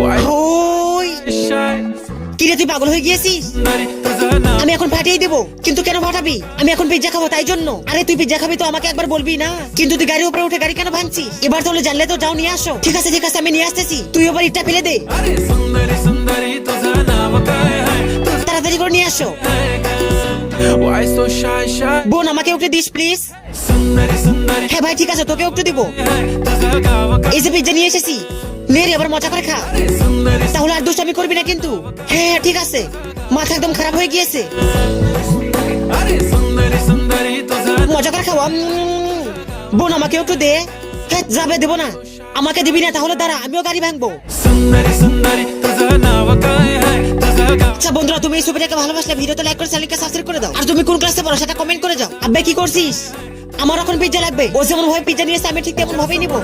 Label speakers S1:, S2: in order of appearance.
S1: ওই কিরে তুই পাগল হয়ে গিয়েছিস? আমি এখন ফাটিয়ে দেবো। কিন্তু কেন ফাটাবি? আমি এখন পিজ্জা খাবো তাই জন্য। আরে তুই পিজ্জা খাবি তো আমাকে একবার বলবি না? কিন্তু তুই গাড়ির উপরে উঠে গাড়ি কেন ভাঙছিস? এবার তাহলে জানলে তো যাও নিয়ে আসো। ঠিক আছে আমি নিয়ে আসতেছি, তুই এবার ইটটা ফেলে দে। তাড়াতাড়ি করে নিয়ে আসো। বোন আমাকে একটু দিস প্লিজ। হ্যাঁ ভাই ঠিক আছে, তোকে একটু দিব। এই যে পিজ্জা নিয়ে এসেছি, নে রে এবার মজা করে খা। তাহলে আর দুষ্টামি করবি না কিন্তু। হ্যাঁ ঠিক আছে, মাথা একদম খারাপ হয়ে গিয়েছে। মজা করে খাওয়া। বোন আমাকে একটু দে। হ্যাঁ যাবে, দেবো না। আমাকে দিবি না? তাহলে দাঁড়া, আমিও গাড়ি ভাঙবো। আচ্ছা বন্ধুরা, তুমি এই ছবিটাকে ভালোবাসলে ভিডিওতে লাইক করে চ্যানেলকে সাবস্ক্রাইব করে দাও। আর তুমি কোন ক্লাসে পড়ো সেটা কমেন্ট করে যাও। আব্বে কি করছিস? আমার এখন পিজ্জা লাগবে। ও যেমন ভাবে পিজ্জা নিয়েছে আমি ঠিক তেমন ভাবেই নিবো।